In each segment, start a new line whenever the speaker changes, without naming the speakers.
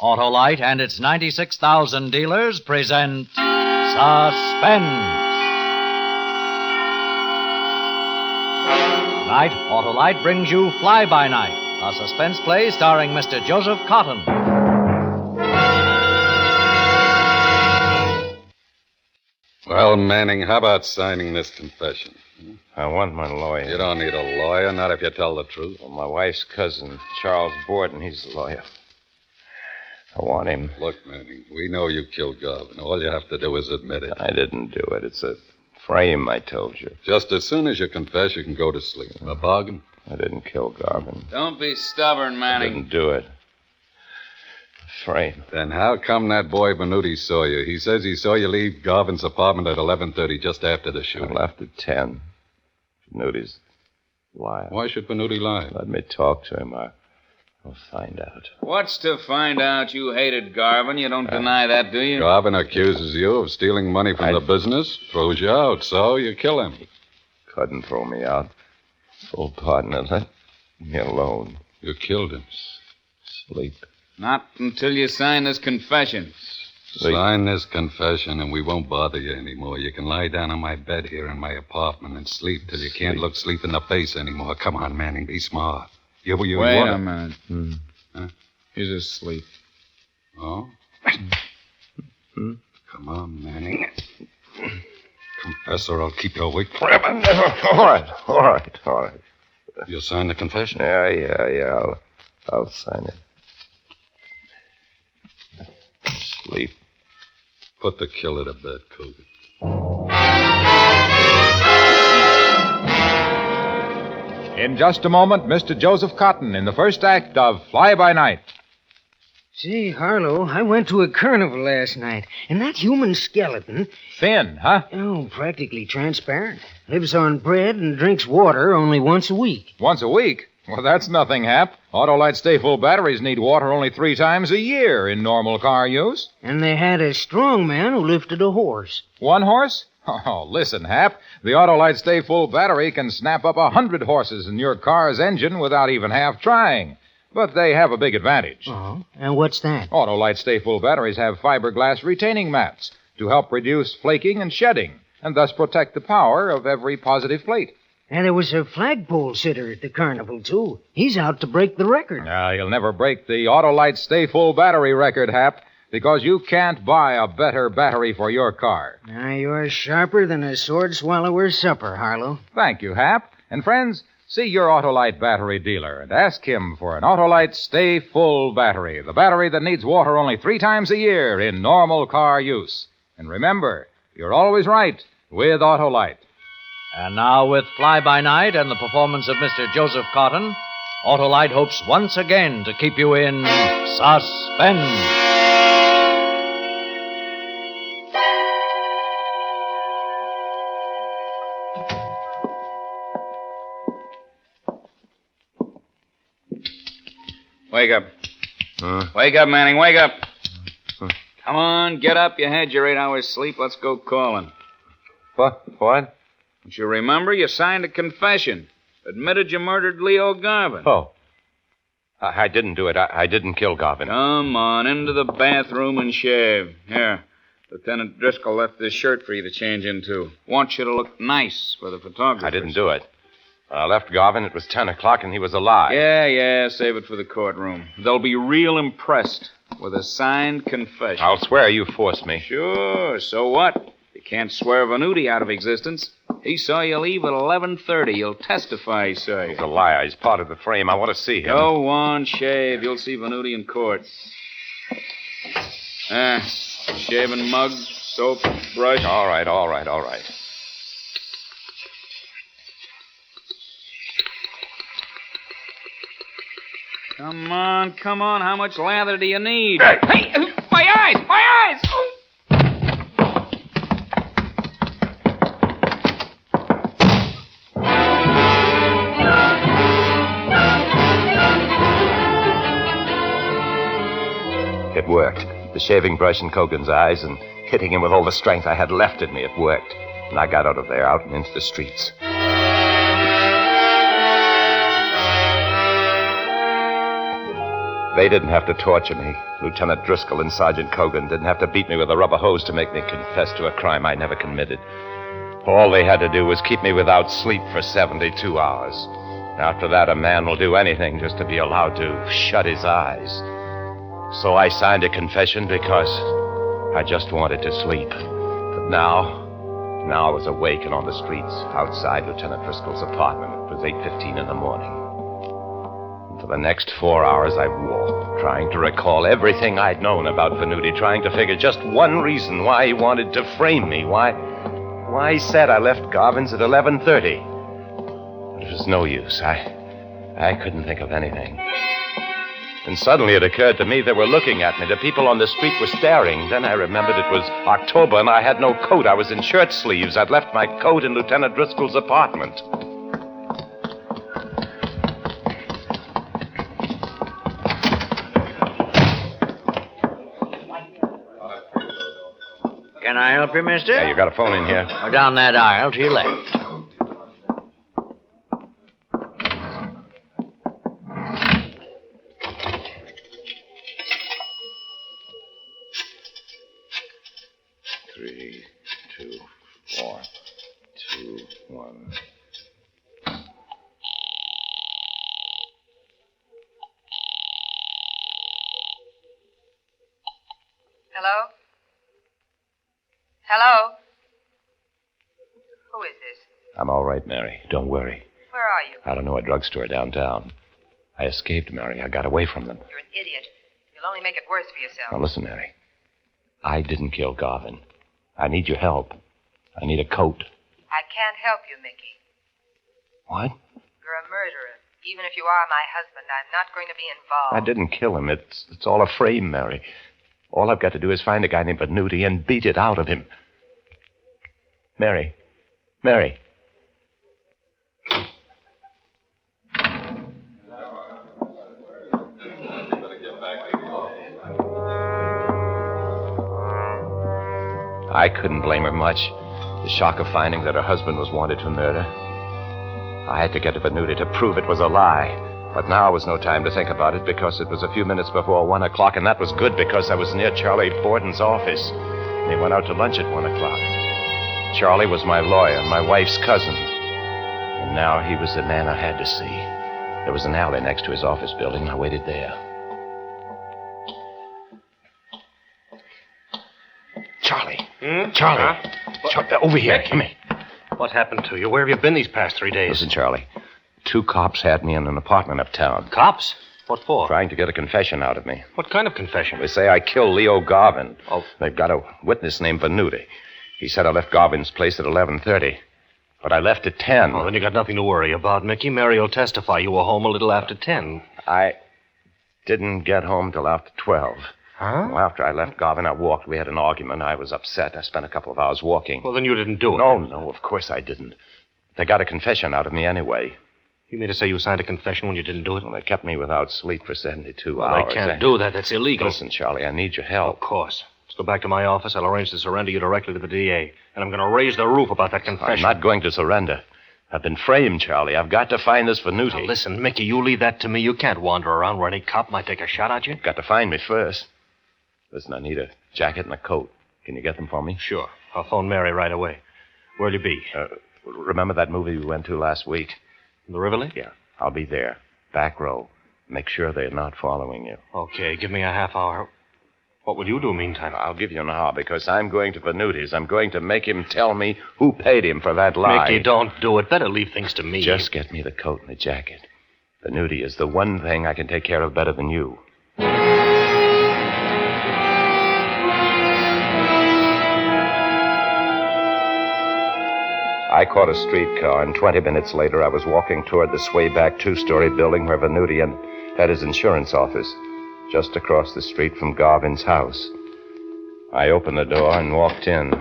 Autolite and its 96,000 dealers present Suspense. Tonight, Autolite brings you Fly By Night, a suspense play starring Mr. Joseph Cotton.
Well, Manning, how about signing this confession?
I want my lawyer.
You don't need a lawyer, not if you tell the truth.
Well, my wife's cousin, Charles Borden, he's the lawyer. I want him.
Look, Manning, we know you killed Garvin. All you have to do is admit it.
I didn't do it. It's a frame, I told you.
Just as soon as you confess, you can go to sleep. A bargain?
I didn't kill Garvin.
Don't be stubborn, Manning.
I didn't do it. Frame.
Then how come that boy Venuti saw you? He says he saw you leave Garvin's apartment at 11:30, just after the shooting.
I left at 10. Venuti's lying.
Why should Venuti lie?
Let me talk to him. I'll find out.
What's to find out? You hated Garvin. You don't deny that, do you?
Garvin accuses you of stealing money from the business, throws you out, so you kill him.
He couldn't throw me out. Full partner, let me alone.
You killed him.
Sleep.
Not until you sign this confession.
Sign this confession and we won't bother you anymore. You can lie down on my bed here in my apartment and sleep till you can't look sleep in the face anymore. Come on, Manning, be smart.
Wait a minute.
Huh?
He's asleep.
Oh? Come on, Manning. Confess or I'll keep you awake forever.
All right.
You'll sign the confession?
Yeah. I'll sign it. Sleep.
Put the killer to bed, Cougar.
In just a moment, Mr. Joseph Cotton in the first act of Fly By Night.
Say, Harlow, I went to a carnival last night, and that human skeleton...
Thin, huh?
Oh, practically transparent. Lives on bread and drinks water only once a week.
Once a week? Well, that's nothing, Hap. Autolite stay-full batteries need water only 3 times a year in normal car use.
And they had a strong man who lifted a horse.
1 horse? Oh, listen, Hap. The Autolite stay-full battery can snap up 100 horses in your car's engine without even half trying. But they have a big advantage.
Oh, and what's that?
Autolite stay-full batteries have fiberglass retaining mats to help reduce flaking and shedding, and thus protect the power of every positive plate.
And there was a flagpole sitter at the carnival, too. He's out to break the record.
He'll never break the Autolite stay-full battery record, Hap, because you can't buy a better battery for your car.
Now, you're sharper than a sword swallower's supper, Harlow.
Thank you, Hap. And friends, see your Autolite battery dealer and ask him for an Autolite stay-full battery, the battery that needs water only 3 times a year in normal car use. And remember, you're always right with Autolite.
And now, with Fly By Night and the performance of Mr. Joseph Cotton, Autolite hopes once again to keep you in suspense.
Wake up. Wake up, Manning, wake up. Come on, get up. You had your 8 hours sleep. Let's go calling.
What?
Don't you remember? You signed a confession. Admitted you murdered Leo Garvin.
Oh. I didn't do it. I didn't kill Garvin.
Come on, into the bathroom and shave. Here, Lieutenant Driscoll left this shirt for you to change into. Want you to look nice for the photographers.
I didn't do it. When I left Garvin, it was 10 o'clock and he was alive.
Yeah, save it for the courtroom. They'll be real impressed with a signed confession.
I'll swear you forced me.
Sure, so what? You can't swear Venuti out of existence. He saw you leave at 11:30. He'll testify he saw you.
He's a liar. He's part of the frame. I want to see him.
Go on, shave. You'll see Venuti in court. Shaving mug, soap, brush.
All right.
Come on. How much lather do you need?
Hey!
My eyes! Oh.
It worked. The shaving brush in Cogan's eyes and hitting him with all the strength I had left in me, it worked. And I got out of there, out and into the streets. They didn't have to torture me. Lieutenant Driscoll and Sergeant Cogan didn't have to beat me with a rubber hose to make me confess to a crime I never committed. All they had to do was keep me without sleep for 72 hours. After that, a man will do anything just to be allowed to shut his eyes. So I signed a confession because I just wanted to sleep. But now I was awake and on the streets outside Lieutenant Driscoll's apartment. It was 8:15 in the morning. And for the next 4 hours, I walked, trying to recall everything I'd known about Venuti, trying to figure just one reason why he wanted to frame me, why he said I left Garvin's at 11:30. But it was no use. I couldn't think of anything. And suddenly it occurred to me they were looking at me. The people on the street were staring. Then I remembered it was October and I had no coat. I was in shirt sleeves. I'd left my coat in Lieutenant Driscoll's apartment.
Can I help you, mister?
Yeah, you got a phone in here.
Oh, down that aisle to your left.
Hello? Hello? Who is this?
I'm all right, Mary. Don't worry.
Where are you?
I don't know, a drugstore downtown. I escaped, Mary. I got away from them.
You're an idiot. You'll only make it worse for yourself.
Now, listen, Mary. I didn't kill Garvin. I need your help. I need a coat.
I can't help you, Mickey.
What?
You're a murderer. Even if you are my husband, I'm not going to be involved.
I didn't kill him. It's all a frame, Mary. All I've got to do is find a guy named Venuti and beat it out of him. Mary. I couldn't blame her much. The shock of finding that her husband was wanted for murder. I had to get to Venuti to prove it was a lie. But now was no time to think about it because it was a few minutes before 1 o'clock, and that was good because I was near Charlie Borden's office. And he went out to lunch at 1 o'clock. Charlie was my lawyer, my wife's cousin. And now he was the man I had to see. There was an alley next to his office building, and I waited there. Charlie. Charlie. Over here. Come here.
What happened to you? Where have you been these past 3 days?
Listen, Charlie. 2 cops had me in an apartment uptown.
Cops? What for?
Trying to get a confession out of me.
What kind of confession?
They say I killed Leo Garvin.
Oh.
They've got a witness named Venuti. He said I left Garvin's place at 11:30. But I left at 10.
Oh, then you got nothing to worry about, Mickey. Mary will testify you were home a little after 10.
I didn't get home till after 12.
Huh?
Well, after I left Garvin, I walked. We had an argument. I was upset. I spent a couple of hours walking.
Well, then you didn't do it.
No, of course I didn't. They got a confession out of me anyway.
You mean to say you signed a confession when you didn't do it?
Well, they kept me without sleep for 72
well,
hours.
They can't do that. That's illegal.
Listen, Charlie, I need your help.
Of course. Let's go back to my office. I'll arrange to surrender you directly to the DA. And I'm going to raise the roof about that confession.
I'm not going to surrender. I've been framed, Charlie. I've got to find this Venuti.
Now, listen, Mickey, you leave that to me. You can't wander around where any cop might take a shot at you.
You've got to find me first. Listen, I need a jacket and a coat. Can you get them for me?
Sure. I'll phone Mary right away. Where'll you be?
Remember that movie we went to last week?
The Rivoli?
Yeah. I'll be there. Back row. Make sure they're not following you.
Okay, give me a half hour. What will you do meantime?
I'll give you an hour because I'm going to Venuti's. I'm going to make him tell me who paid him for that lie.
Mickey, don't do it. Better leave things to me.
Just get me the coat and the jacket. Venuti is the one thing I can take care of better than you. I caught a streetcar, and 20 minutes later, I was walking toward the swayback 2-story building where Venuti had his insurance office, just across the street from Garvin's house. I opened the door and walked in.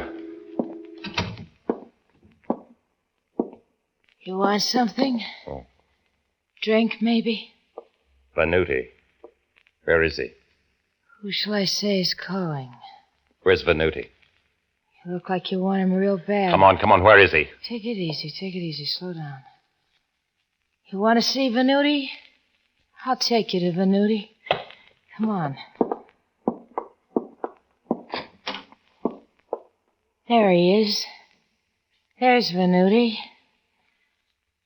You want something?
Oh.
Drink, maybe?
Venuti. Where is he?
Who shall I say is calling?
Where's Venuti?
You look like you want him real bad.
Come on. Where is he?
Take it easy. Slow down. You want to see Venuti? I'll take you to Venuti. Come on. There he is. There's Venuti.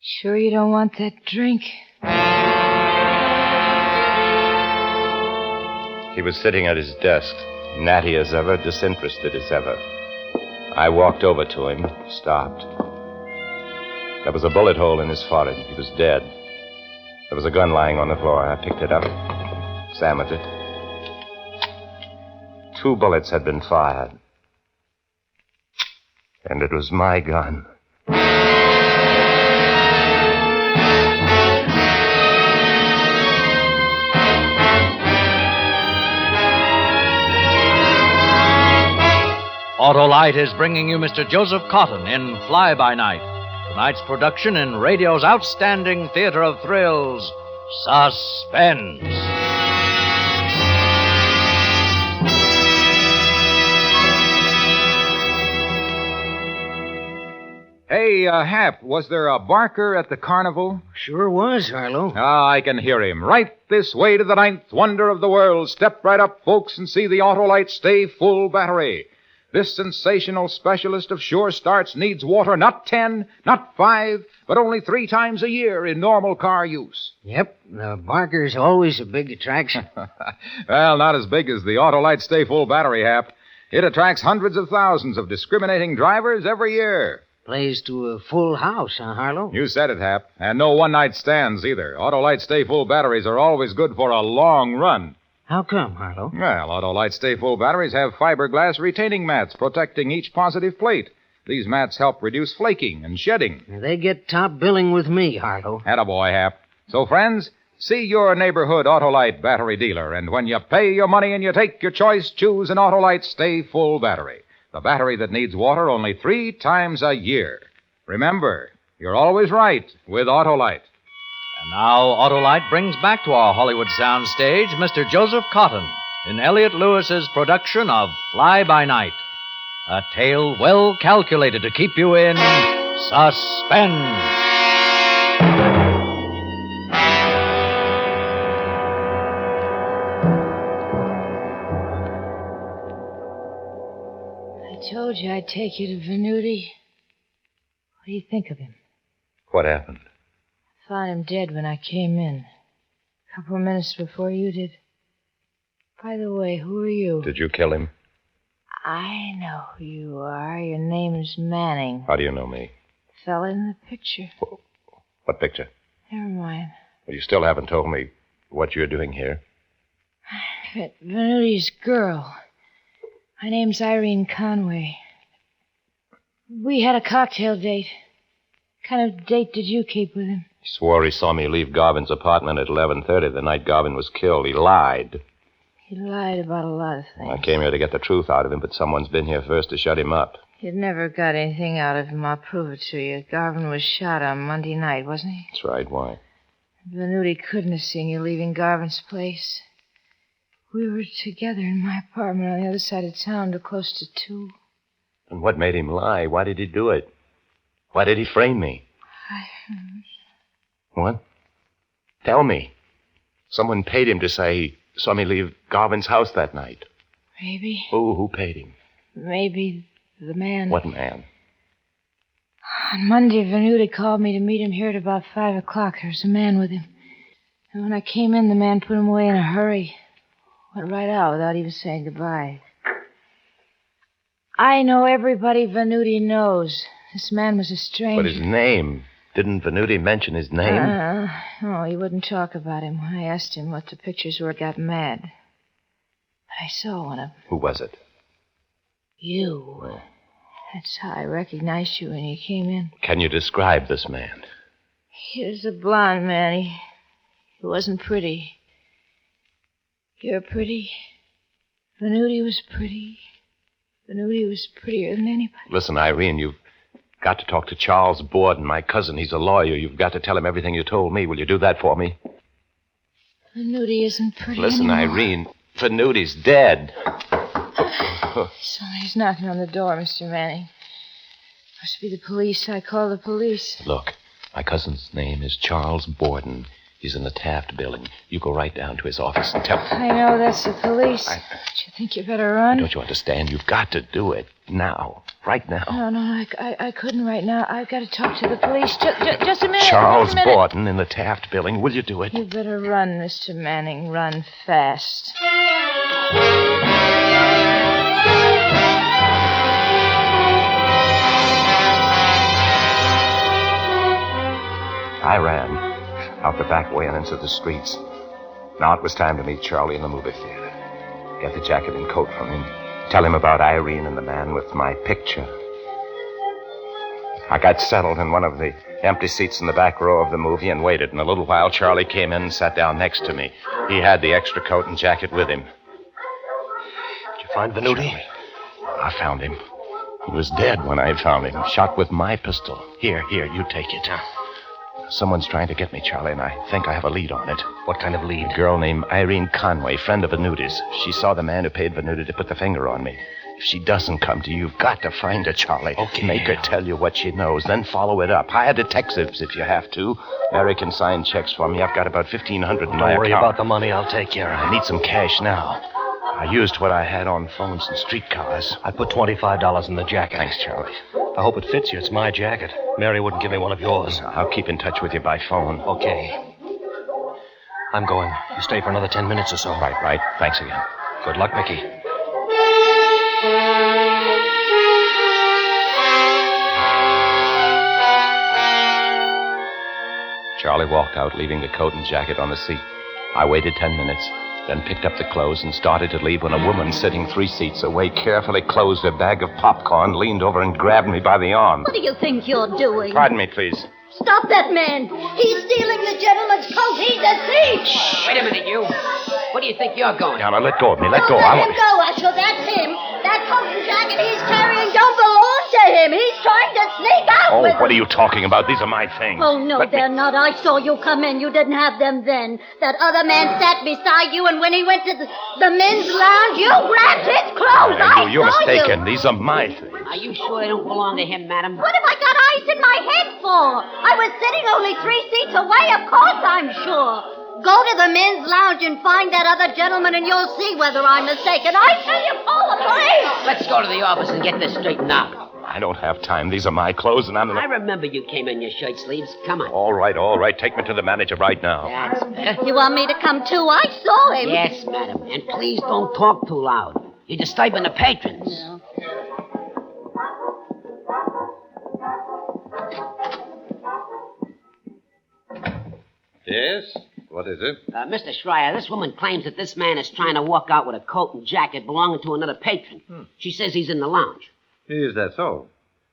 Sure you don't want that drink?
He was sitting at his desk, natty as ever, disinterested as ever. I walked over to him, stopped. There was a bullet hole in his forehead. He was dead. There was a gun lying on the floor. I picked it up, examined it. 2 bullets had been fired. And it was my gun.
Autolite is bringing you Mr. Joseph Cotton in Fly By Night, tonight's production in radio's outstanding theater of thrills, Suspense.
Hey, Hap, was there a barker at the carnival?
Sure was, Harlow.
Ah, I can hear him. Right this way to the 9th wonder of the world. Step right up, folks, and see the Autolite Stay Full battery. This sensational specialist of sure starts needs water not 10, not 5, but only 3 times a year in normal car use.
Yep, the barker's always a big attraction.
Well, not as big as the Autolite Stay Full battery, Hap. It attracts hundreds of thousands of discriminating drivers every year.
Plays to a full house, huh, Harlow?
You said it, Hap. And no one-night stands either. Autolite Stay Full batteries are always good for a long run.
How come, Harlow?
Well, Autolite Stay Full batteries have fiberglass retaining mats protecting each positive plate. These mats help reduce flaking and shedding.
They get top billing with me, Harlow.
Attaboy, Hap. So, friends, see your neighborhood Autolite battery dealer, and when you pay your money and you take your choice, choose an Autolite Stay Full battery. The battery that needs water only 3 times a year. Remember, you're always right with Autolite.
And now Autolite brings back to our Hollywood soundstage Mr. Joseph Cotton in Elliot Lewis's production of Fly By Night, a tale well calculated to keep you in suspense.
I told you I'd take you to Venuti. What do you think of him?
What happened?
I found him dead when I came in. A couple of minutes before you did. By the way, who are you?
Did you kill him?
I know who you are. Your name's Manning.
How do you know me?
Fella in the picture.
What picture?
Never mind.
Well, you still haven't told me what you're doing here.
Venuti's girl. My name's Irene Conway. We had a cocktail date. What kind of date did you keep with him?
He swore he saw me leave Garvin's apartment at 11:30 the night Garvin was killed. He lied.
He lied about a lot of things.
I came here to get the truth out of him, but someone's been here first to shut him up.
You never got anything out of him. I'll prove it to you. Garvin was shot on Monday night, wasn't he?
That's right. Why?
Venuti couldn't have seen you leaving Garvin's place. We were together in my apartment on the other side of town till close to 2.
And what made him lie? Why did he do it? Why did he frame me? What? Tell me. Someone paid him to say he saw me leave Garvin's house that night.
Maybe.
Who paid him?
Maybe the man.
What man?
On Monday, Venuti called me to meet him here at about 5 o'clock. There was a man with him. And when I came in, the man put him away in a hurry. Went right out without even saying goodbye. I know everybody Venuti knows. This man was a stranger.
But his name? Didn't Venuti mention his name?
No, he wouldn't talk about him. When I asked him what the pictures were, got mad. But I saw one of them.
Who was it?
You.
Well,
that's how I recognized you when you came in.
Can you describe this man?
He was a blonde man. He wasn't pretty. You're pretty. Venuti was pretty. Venuti was prettier than anybody.
Listen, Irene, you've got to talk to Charles Borden, my cousin. He's a lawyer. You've got to tell him everything you told me. Will you do that for me?
Venuti isn't pretty
Listen,
anymore.
Irene, Venuti's dead.
Somebody's knocking on the door, Mr. Manning. Must be the police. I called the police.
Look, my cousin's name is Charles Borden. He's in the Taft building. You go right down to his office and tell him.
I know that's the police. Do you think you better run?
Don't you understand? You've got to do it now. Right now.
No, I couldn't right now. I've got to talk to the police. Just a minute.
Charles Borden in the Taft building. Will you do it?
You better run, Mr. Manning. Run fast.
I ran out the back way and into the streets. Now it was time to meet Charlie in the movie theater. Get the jacket and coat from him. Tell him about Irene and the man with my picture. I got settled in one of the empty seats in the back row of the movie and waited. In a little while, Charlie came in and sat down next to me. He had the extra coat and jacket with him.
Did you find Venuti?
I found him. He was dead when I found him, shot with my pistol. Here, you take it. Someone's trying to get me, Charlie, and I think I have a lead on it.
What kind of lead?
A girl named Irene Conway, friend of Venuti's. She saw the man who paid Venuti to put the finger on me. If she doesn't come to you, you've got to find her, Charlie.
Okay.
Make her tell you what she knows, then follow it up. Hire detectives if you have to. Mary can sign checks for me. I've got about $1,500 in my account.
Don't worry about the money. I'll take care of it.
I need some cash now. I used what I had on phones and streetcars.
I put $25 in the jacket.
Thanks, Charlie.
I hope it fits you. It's my jacket. Mary wouldn't give me one of yours.
I'll keep in touch with you by phone.
Okay. I'm going. You stay for another 10 minutes or so.
Right. Thanks again.
Good luck, Mickey.
Charlie walked out, leaving the coat and jacket on the seat. I waited 10 minutes, then picked up the clothes and started to leave when a woman sitting 3 seats away carefully closed her bag of popcorn, leaned over and grabbed me by the arm.
What do you think you're doing?
Pardon me, please.
Stop that man. He's stealing the gentleman's coat. He's a thief.
Shh, wait a minute, you. What do you think you're going?
Now, let go of me. Let go.
Let him go, Usher. That's him. That coat and jacket he's carrying don't belong to him. He's trying to sneak out with
what are you talking about? These are my things.
Oh, no, they're not. I saw you come in. You didn't have them then. That other man sat beside you, and when he went to the men's lounge, you grabbed his clothes.
You're mistaken. These are my things.
Are you sure they don't belong to him, madam?
What have I got eyes in my head for? I was sitting only 3 seats away. Of course I'm sure. Go to the men's lounge and find that other gentleman, and you'll see whether I'm mistaken. I tell you, call the police.
Let's go to the office and get this straightened out.
I don't have time. These are my clothes, and I'm...
I remember you came in your shirt sleeves. Come on.
All right. Take me to the manager right now.
That's better.
You want me to come too? I saw him.
Yes, madam. And please don't talk too loud. You're disturbing the patrons.
Yeah.
Yes? What is it?
Mr. Schreier, this woman claims that this man is trying to walk out with a coat and jacket belonging to another patron. She says he's in the lounge.
Is that so?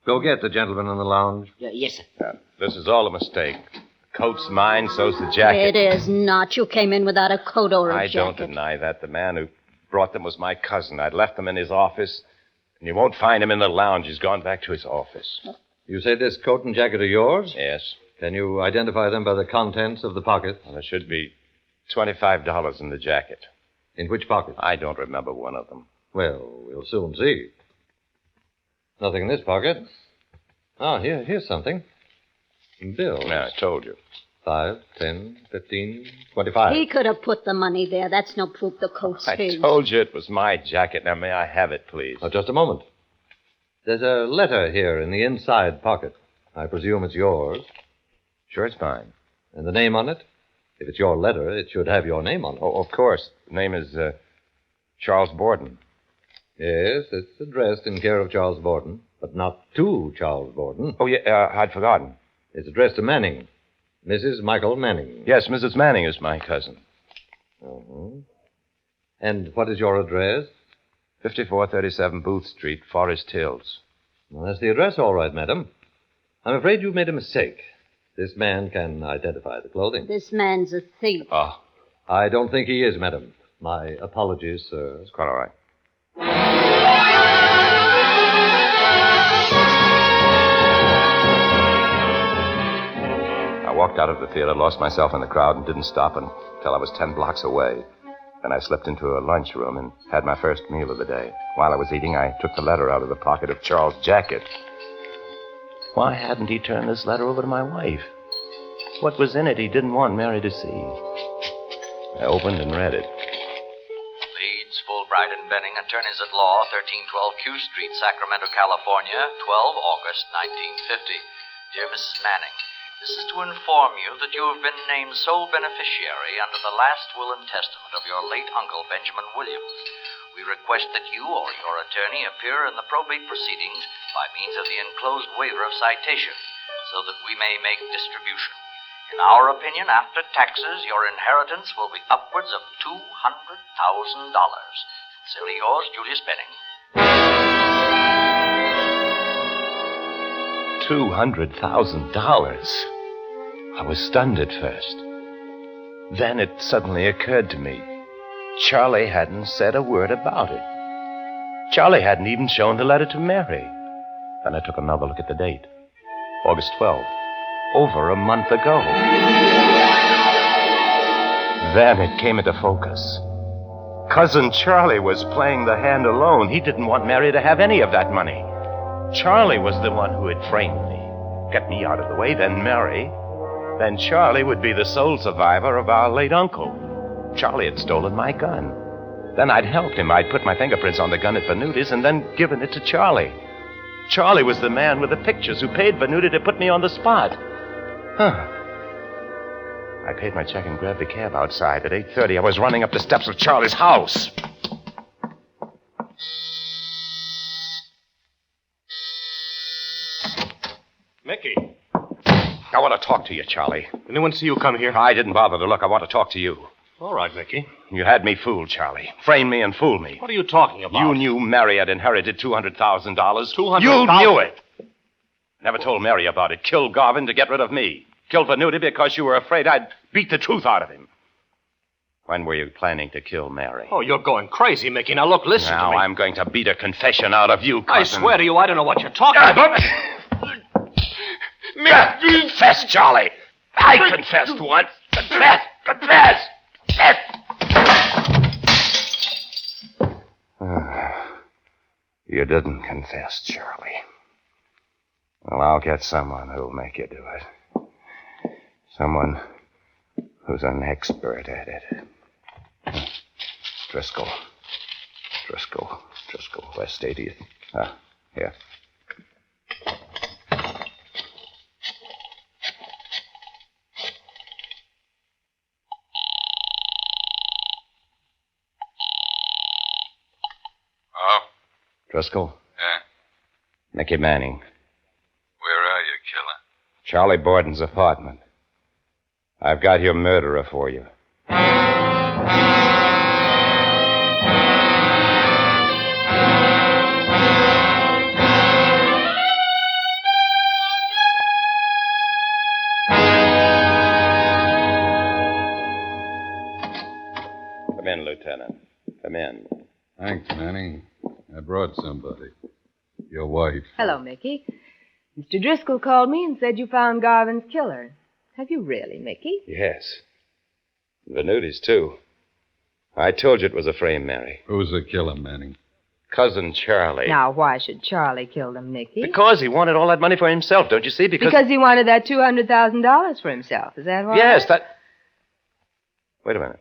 Go get the gentleman in the lounge.
Yes, sir.
This is all a mistake. The coat's mine, so's the jacket.
It is not. You came in without a coat or a
I
jacket.
don't deny that. The man who brought them was my cousin. I'd left them in his office, and you won't find him in the lounge. He's gone back to his office.
You say this coat and jacket are yours?
Yes.
Can you identify them by the contents of the pocket?
Well, there should be $25 in the jacket.
In which pocket?
I don't remember one of them.
Well, we'll soon see. Nothing in this pocket. Here's something. Bill.
Yeah, I told you.
5, 10, 15, 25.
He could have put the money there. That's no proof the coat's his.
I told you it was my jacket. Now, may I have it, please?
Oh, just a moment. There's a letter here in the inside pocket. I presume it's yours.
Sure, it's mine.
And the name on it? If it's your letter, it should have your name on it.
Oh, of course. The name is Charles Borden.
Yes, it's addressed in care of Charles Borden, but not to Charles Borden.
Oh, yeah, I'd forgotten.
It's addressed to Manning. Mrs. Michael Manning.
Yes, Mrs. Manning is my cousin.
Uh-huh. And what is your address?
5437 Booth Street, Forest Hills.
Well, that's the address, all right, madam. I'm afraid you've made a mistake. This man can identify the clothing.
This man's a thief.
Oh.
I don't think he is, madam. My apologies, sir.
It's quite all right. I walked out of the theater, lost myself in the crowd, and didn't stop until I was 10 blocks away. Then I slipped into a lunchroom and had my first meal of the day. While I was eating, I took the letter out of the pocket of Charles' jacket. Why hadn't he turned this letter over to my wife? What was in it he didn't want Mary to see. I opened and read it.
Leeds, Fulbright, and Benning, attorneys at law, 1312 Q Street, Sacramento, California, 12 August 1950. Dear Mrs. Manning, this is to inform you that you have been named sole beneficiary under the last will and testament of your late uncle, Benjamin Williams. We request that you or your attorney appear in the probate proceedings by means of the enclosed waiver of citation, so that we may make distribution. In our opinion, after taxes, your inheritance will be upwards of $200,000. Sincerely yours, Julius Benning.
$200,000. I was stunned at first. Then it suddenly occurred to me. Charlie hadn't said a word about it. Charlie hadn't even shown the letter to Mary. Then I took another look at the date. August 12th. Over a month ago. Then it came into focus. Cousin Charlie was playing the hand alone. He didn't want Mary to have any of that money. Charlie was the one who had framed me. Get me out of the way, then Mary. Then Charlie would be the sole survivor of our late uncle. Charlie had stolen my gun. Then I'd helped him. I'd put my fingerprints on the gun at Venuti's and then given it to Charlie. Charlie was the man with the pictures who paid Venuti to put me on the spot. I paid my check and grabbed a cab outside. At 8:30, I was running up the steps of Charlie's house.
Mickey.
I want to talk to you, Charlie.
Anyone see you come here?
I didn't bother to look. I want to talk to you.
All right, Mickey.
You had me fooled, Charlie. Framed me and fooled me.
What are you talking about?
You knew Mary had inherited $200,000.
$200,000?
You knew it. Never told Mary about it. Killed Garvin to get rid of me. Killed Venuti because you were afraid I'd beat the truth out of him. When were you planning to kill Mary?
Oh, you're going crazy, Mickey. Now, look, listen to me.
Now I'm going to beat a confession out of you, cousin.
I swear to you, I don't know what you're talking about.
Confess, Charlie. I confessed once. Confess. You didn't confess, Charlie. Well, I'll get someone who'll make you do it. Someone who's an expert at it. Driscoll, West 80th. Here. Driscoll?
Yeah?
Mickey Manning.
Where are you, killer?
Charlie Borden's apartment. I've got your murderer for you. Come in, Lieutenant. Come in.
Thanks, Manning. I brought somebody. Your wife.
Hello, Mickey. Mr. Driscoll called me and said you found Garvin's killer. Have you really, Mickey?
Yes. Venuti's, too. I told you it was a frame, Mary.
Who's the killer, Manning?
Cousin Charlie.
Now, why should Charlie kill them, Mickey?
Because he wanted all that money for himself, don't you see?
Because he wanted that $200,000 for himself. Is that right?
Yes, that... Wait a minute.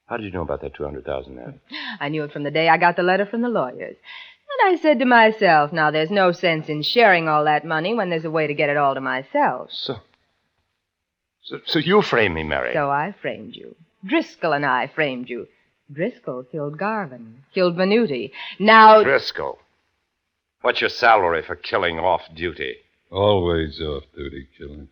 How did you know about that $200,000, Mary?
I knew it from the day I got the letter from the lawyers. And I said to myself, now, there's no sense in sharing all that money when there's a way to get it all to myself.
So you framed me, Mary.
So I framed you. Driscoll and I framed you. Driscoll killed Garvin, killed Venuti. Now...
Driscoll. What's your salary for killing off duty?
Always off-duty killing.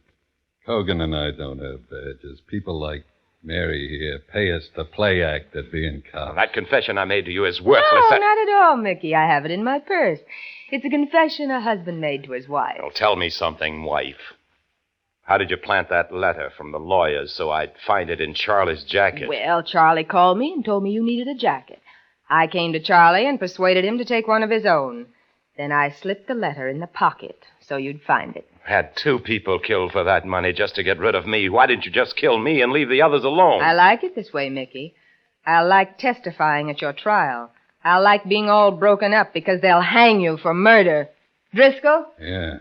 Hogan and I don't have badges. People like Mary here pay us to play act at being cops.
That confession I made to you is worthless.
No, not at all, Mickey. I have it in my purse. It's a confession a husband made to his wife.
Well, tell me something, wife. How did you plant that letter from the lawyers so I'd find it in Charlie's jacket?
Well, Charlie called me and told me you needed a jacket. I came to Charlie and persuaded him to take one of his own. Then I slipped the letter in the pocket so you'd find it.
Had two people killed for that money just to get rid of me. Why didn't you just kill me and leave the others alone?
I like it this way, Mickey. I like testifying at your trial. I like being all broken up because they'll hang you for murder. Driscoll?
Yeah.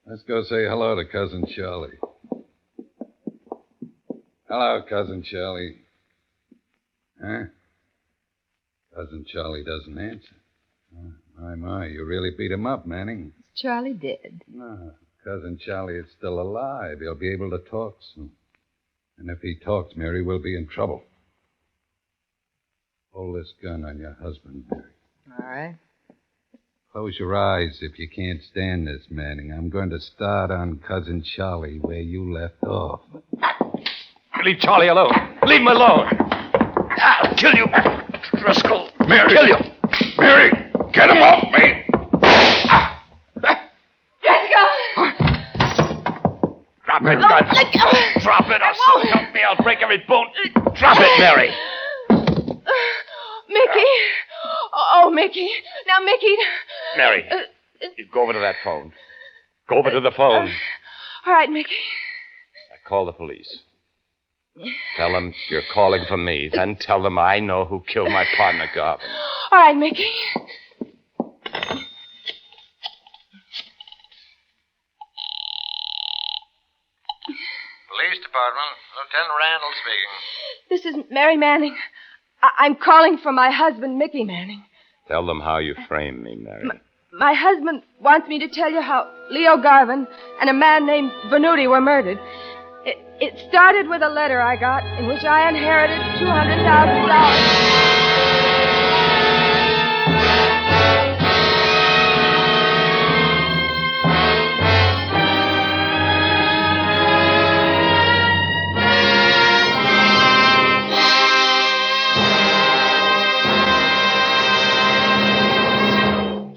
Let's go say hello to Cousin Charlie. Hello, Cousin Charlie. Huh? Cousin Charlie doesn't answer. My, you really beat him up, Manning.
Charlie did.
No, Cousin Charlie is still alive. He'll be able to talk soon. And if he talks, Mary, we'll be in trouble. Hold this gun on your husband, Mary.
All right.
Close your eyes if you can't stand this, Manning. I'm going to start on Cousin Charlie where you left off.
Leave Charlie alone. Leave him alone. I'll kill you, Driscoll.
Mary.
Kill you.
Mary, get him off me.
Drop it, gun. Drop it, or so help me, I'll break every bone. Drop it, Mary.
Mickey. Oh, Mickey. Now, Mickey.
Mary, you go over to that phone. Go over to the phone.
All right, Mickey.
I call the police. Tell them you're calling for me. Then tell them I know who killed my partner, Garvin.
All right, Mickey.
Police Department. Lieutenant Randall speaking.
This is Mary Manning. I'm calling for my husband, Mickey Manning.
Tell them how you framed me, Mary.
My husband wants me to tell you how Leo Garvin and a man named Venuti were murdered. It started with a letter I got in which I inherited $200,000.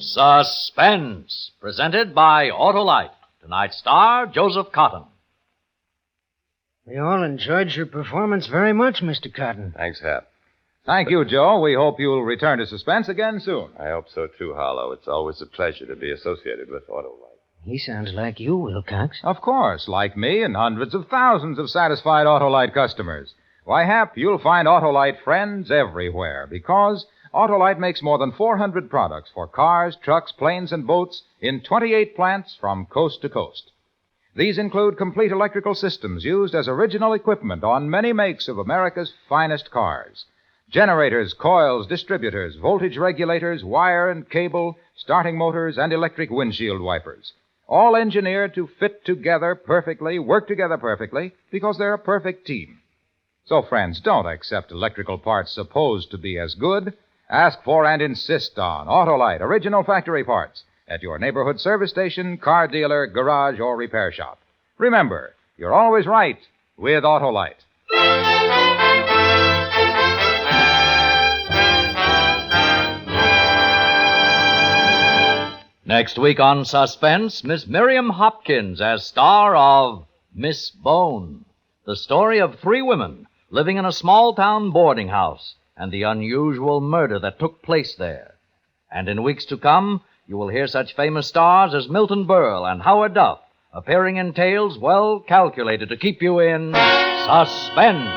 Suspense, presented by Autolite. Tonight's star, Joseph Cotton.
We all enjoyed your performance very much, Mr. Cotton.
Thanks, Hap.
Thank you, Joe. We hope you'll return to Suspense again soon.
I hope so, too, Harlow. It's always a pleasure to be associated with Autolite.
He sounds like you, Wilcox.
Of course, like me and hundreds of thousands of satisfied Autolite customers. Why, Hap, you'll find Autolite friends everywhere because Autolite makes more than 400 products for cars, trucks, planes, and boats in 28 plants from coast to coast. These include complete electrical systems used as original equipment on many makes of America's finest cars. Generators, coils, distributors, voltage regulators, wire and cable, starting motors, and electric windshield wipers. All engineered to fit together perfectly, work together perfectly, because they're a perfect team. So, friends, don't accept electrical parts supposed to be as good. Ask for and insist on Autolite original factory parts at your neighborhood service station, car dealer, garage, or repair shop. Remember, you're always right with Autolite.
Next week on Suspense, Miss Miriam Hopkins as star of Miss Bone, the story of 3 women living in a small-town boarding house and the unusual murder that took place there. And in weeks to come, you will hear such famous stars as Milton Berle and Howard Duff appearing in tales well calculated to keep you in suspense.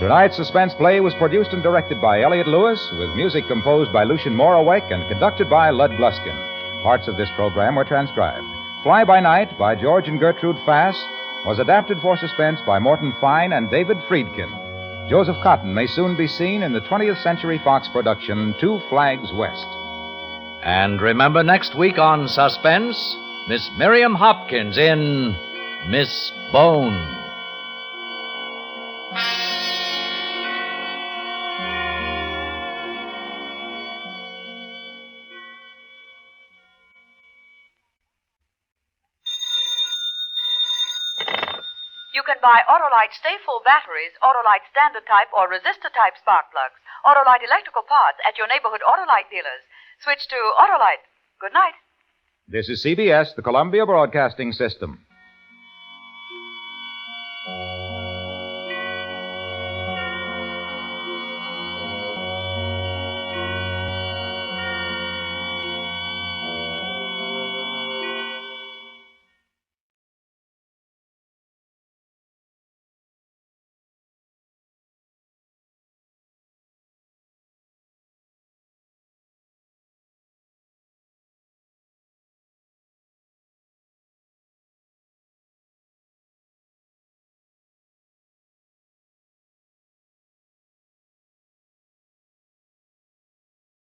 Tonight's Suspense play was produced and directed by Elliott Lewis, with music composed by Lucien Morawek and conducted by Lud Gluskin. Parts of this program were transcribed. Fly by Night by George and Gertrude Fass was adapted for Suspense by Morton Fine and David Friedkin. Joseph Cotton may soon be seen in the 20th Century Fox production, 2 Flags West.
And remember next week on Suspense, Miss Miriam Hopkins in Miss Bone.
You can buy Autolite Stay Full batteries, Autolite Standard Type, or Resistor Type spark plugs, Autolite electrical parts at your neighborhood Autolite dealers. Switch to Autolite. Good night.
This is CBS, the Columbia Broadcasting System.